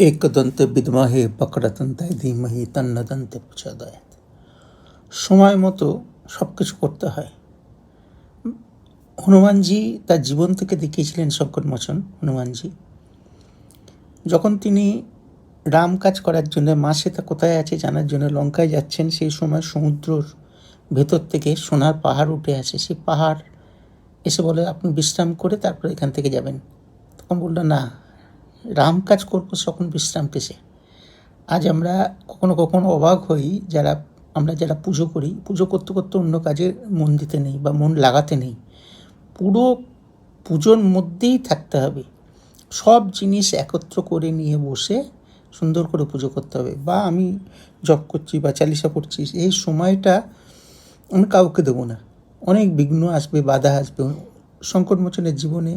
एकदन्ते विद्महे বক্রতুণ্ডায় ধীমহি তন্নো দন্তে প্রচোদয়াৎ। সময় মতো সব কিছু করতে হয়। হনুমানজি তার জীবন থেকে দেখিয়েছিলেন সংকটমোচন হনুমানজি। যখন তিনি রাম কাজ করার জন্য মা সীতা কোথায় আছে জানার জন্য লঙ্কায় যাচ্ছেন, সেই সময় সমুদ্রর ভেতর থেকে সোনার পাহাড় উঠে আসে। সেই পাহাড় এসে বলে, আপনি বিশ্রাম করে তারপর এখান থেকে যাবেন। তখন বলল, না, রাম কাজ করবো, তখন বিশ্রাম কিসে? আজ আমরা কখনো কখনো অবাক হই, যারা পুজো করি, পুজো করতে করতে অন্য কাজে মন দিতে নেই বা মন লাগাতে নেই। পুরো পুজোর মধ্যেই থাকতে হবে, সব জিনিস একত্র করে নিয়ে বসে সুন্দর করে পুজো করতে হবে। বা আমি জপ করছি বা চালিসা করছি, এই সময়টা আমি কাউকে দেবো না। অনেক বিঘ্ন আসবে, বাধা আসবে। সংকটমোচনের জীবনে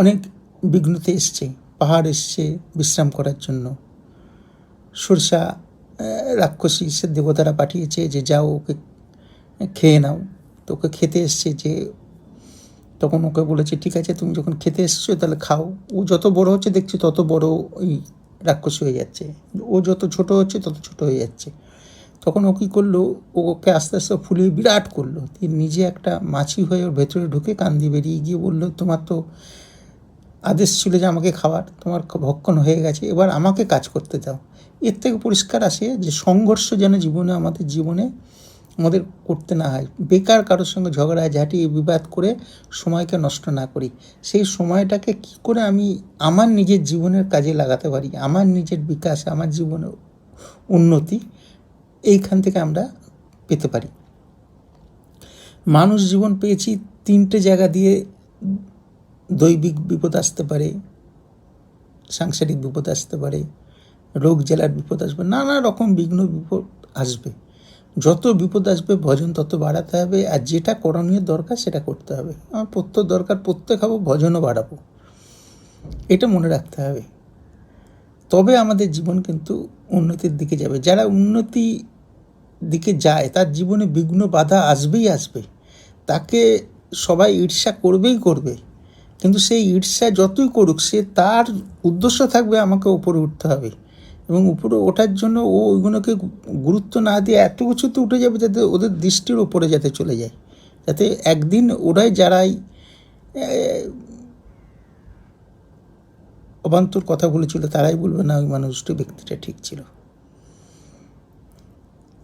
অনেক বিঘ্নতে এসছে, পাহাড় এসছে বিশ্রাম করার জন্য। সরষা রাক্ষসী সে দেবতারা পাঠিয়েছে যে যাও ওকে খেয়ে নাও। তো ওকে খেতে এসছে, যে তখন ওকে বলেছে, ঠিক আছে তুমি যখন খেতে এসছো তাহলে খাও। ও যত বড় হচ্ছে দেখছি তত বড় ওই রাক্ষসী হয়ে যাচ্ছে, ও যত ছোট হচ্ছে তত ছোট হয়ে যাচ্ছে। তখন ও কী করলো, ওকে আস্তে আস্তে ফুলিয়ে বিরাট করলো। তিনি নিজে একটা মাছি হয়ে ওর ভেতরে ঢুকে কান দিয়ে বেরিয়ে গিয়ে বললো, তোমার তো আদেশ ছিল যে আমাকে খাওয়ার, তোমার ভক্ষণ হয়ে গেছে, এবার আমাকে কাজ করতে দাও। এর থেকে পরিষ্কার আসে যে সংঘর্ষ যেন আমাদের জীবনে আমাদের করতে না হয়। বেকার কারোর সঙ্গে ঝগড়া ঝাঁটি বিবাদ করে সময়কে নষ্ট না করি। সেই সময়টাকে কি করে আমি আমার নিজের জীবনের কাজে লাগাতে পারি, আমার নিজের বিকাশ, আমার জীবনের উন্নতি, এইখান থেকে আমরা পেতে পারি। মানুষ জীবন পেয়েছি তিনটে জায়গা দিয়ে। দৈবিক বিপদ আসতে পারে, সাংসারিক বিপদ আসতে পারে, রোগ জ্বালার বিপদ আসবে, নানা রকম বিঘ্ন বিপদ আসবে। যত বিপদ আসবে ভজন তত বাড়াতে হবে, আর যেটা করণীয় দরকার সেটা করতে হবে। আমার প্রত্যেক দরকার, প্রত্যেক খাবো, ভজনও বাড়াবো, এটা মনে রাখতে হবে। তবে আমাদের জীবন কিন্তু উন্নতির দিকে যাবে। যারা উন্নতি দিকে যায় তার জীবনে বিঘ্ন বাধা আসবেই আসবে, তাকে সবাই ঈর্ষা করবেই করবে। কিন্তু সেই ঈর্ষা যতই করুক, সে তার উদ্দেশ্য থাকবে আমাকে উপরে উঠতে হবে, এবং উপরে ওঠার জন্য ও ওইগুলোকে গুরুত্ব না দিয়ে এত উঁচুতে উঠে যাবে যাতে ওদের দৃষ্টির ওপরে যাতে চলে যায়, যাতে একদিন যারাই অবান্তর কথা বলেছিল তারাই বলবে, না ওই মানুষটি ব্যক্তিটা ঠিক ছিল।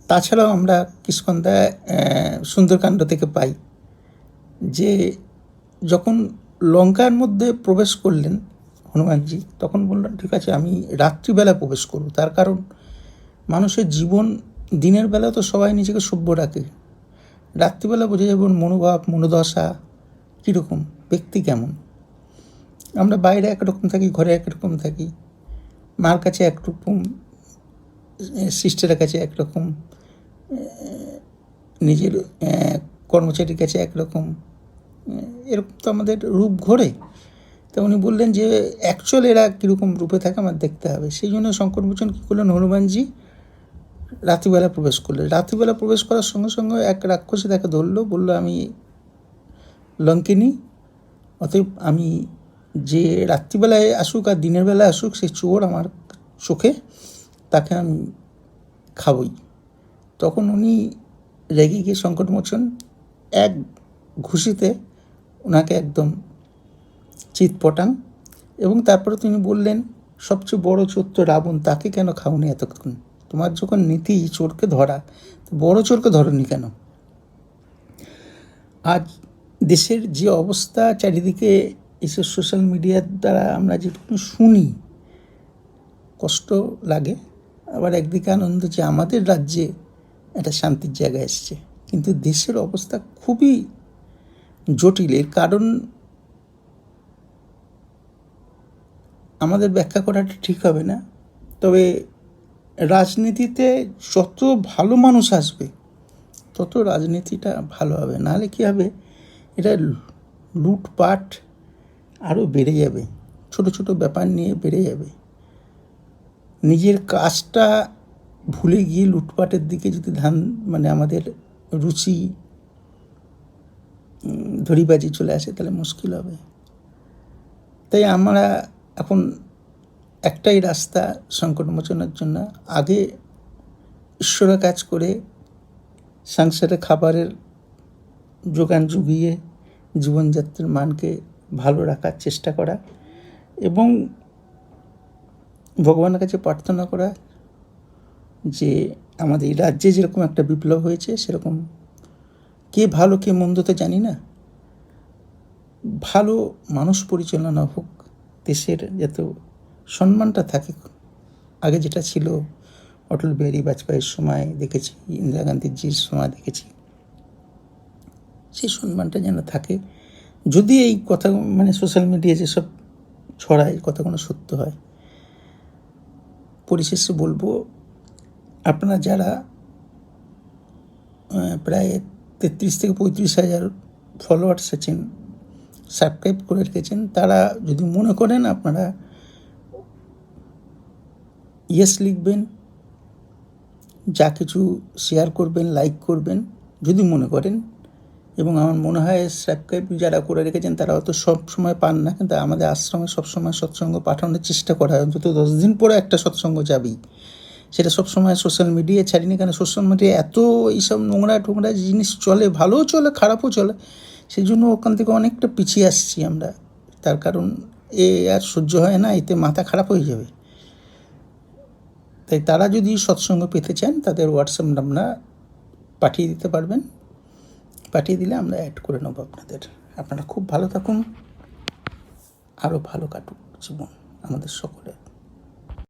তাছাড়াও আমরা কিষ্কন্ধা সুন্দরকাণ্ড থেকে পাই যে যখন লঙ্কার মধ্যে প্রবেশ করলেন হনুমানজি, তখন বললেন, ঠিক আছে আমি রাত্রিবেলা প্রবেশ করব। তার কারণ মানুষের জীবন দিনের বেলা তো সবাই নিজেকে সভ্য রাখে, রাত্রিবেলা বোঝা যাবে মনোভাব, মনোদশা কীরকম, ব্যক্তি কেমন। আমরা বাইরে একরকম থাকি, ঘরে একরকম থাকি, মার কাছে একরকম, সিস্টারের কাছে একরকম, নিজের কর্মচারীর কাছে একরকম, এরকম তো আমাদের রূপ ঘোরে। তা উনি বললেন যে অ্যাকচুয়ালি এরা কীরকম রূপে থাকে আমার দেখতে হবে। সেই জন্য সংকটমোচন কী করলেন, হনুমানজি রাত্রিবেলা প্রবেশ করলেন। রাত্রিবেলা প্রবেশ করার সঙ্গে সঙ্গে এক রাক্ষসী তাকে ধরলো, বললো, আমি লঙ্কিনী, অতএব আমি যে রাত্রিবেলায় আসুক আর দিনের বেলায় আসুক, সে চোর আমার চোখে, তাকে আমি খাবই। তখন উনি রেগে গিয়ে সংকটমোচন এক ঘুষিতে ওনাকে একদম চিৎপটাং। এবং তারপরে তিনি বললেন, সবচেয়ে বড় চোর তো রাবণ, তাকে কেন খাওনি এতক্ষণ? তোমার যখন নীতি চোরকে ধরা, বড় চোরকে ধরনি কেন? আজ দেশের যে অবস্থা, চারিদিকে এসব সোশ্যাল মিডিয়ার দ্বারা আমরা যেটুকু শুনি, কষ্ট লাগে। আবার একদিকে আনন্দ যে আমাদের রাজ্যে একটা শান্তির জায়গা এসছে। কিন্তু দেশের অবস্থা খুবই জটিল। এর কারণ আমাদের ব্যাখ্যা করাটা ঠিক হবে না। তবে রাজনীতিতে যত ভালো মানুষ আসবে তত রাজনীতিটা ভালো হবে, নাহলে কী হবে, এটা লুটপাট আরও বেড়ে যাবে, ছোট ছোট ব্যাপার নিয়ে বেড়ে যাবে। নিজের কাজটা ভুলে গিয়ে লুটপাটের দিকে যদি আমাদের রুচি ধরিবাজি চলে আসে, তাহলে মুশকিল হবে। তাই আমরা এখন একটাই রাস্তা সংকটমোচনের জন্য। আগে ঈশ্বরের কাজ করে সংসারে খাবারের যোগান জুগিয়ে জীবনযাত্রার মানকে ভালো রাখার চেষ্টা করা এবং ভগবানের কাছে প্রার্থনা করা যে আমাদের এই রাজ্যে যেরকম একটা বিপ্লব হয়েছে সেরকম কে ভালো কে মন্দ তো জানি না, ভালো মানুষ পরিচালনা হোক, দেশের যাতে সম্মানটা থাকে। আগে যেটা ছিল অটল বিহারী বাজপেয়ীর সময় দেখেছি, ইন্দিরা গান্ধীজির সময় দেখেছি, সেই সম্মানটা যেন থাকে। যদি এই কথা মানে সোশ্যাল মিডিয়া যেসব ছড়ায় কথাগুলো সত্য হয়। পরিশেষে বলবো, আপনারা যারা প্রায় 33 থেকে 35,000 ফলোয়ার্স আছেন, সাবস্ক্রাইব করে রেখেছেন, তারা যদি মনে করেন আপনারা ইয়েস লিখবেন, যা কিছু শেয়ার করবেন, লাইক করবেন যদি মনে করেন। এবং আমার মনে হয় সাবস্ক্রাইব যারা করে রেখেছেন তারা হয়তো সব সময় পান না, কিন্তু আমাদের আশ্রমে সবসময় সৎসঙ্গ পাঠানোর চেষ্টা করা হয়। অন্তত 10 দিন পরে একটা সৎসঙ্গ যাবেই। সেটা সবসময় সোশ্যাল মিডিয়ায় ছাড়িনি, কারণ সোশ্যাল মিডিয়ায় এত এইসব নোংরা টোংরা জিনিস চলে, ভালোও চলে খারাপও চলে। সেই জন্য ওখান থেকে অনেকটা পিছিয়ে আসছি আমরা। তার কারণ আর সহ্য হয় না, এতে মাথা খারাপ হয়ে যাবে। তাই তারা যদি সৎসঙ্গ পেতে চান তাদের হোয়াটসঅ্যাপ নাম্বার পাঠিয়ে দিতে পারবেন, পাঠিয়ে দিলে আমরা অ্যাড করে নেব আপনাদের। আপনারা খুব ভালো থাকুন, আরও ভালো কাটুক জীবন আমাদের সকলের।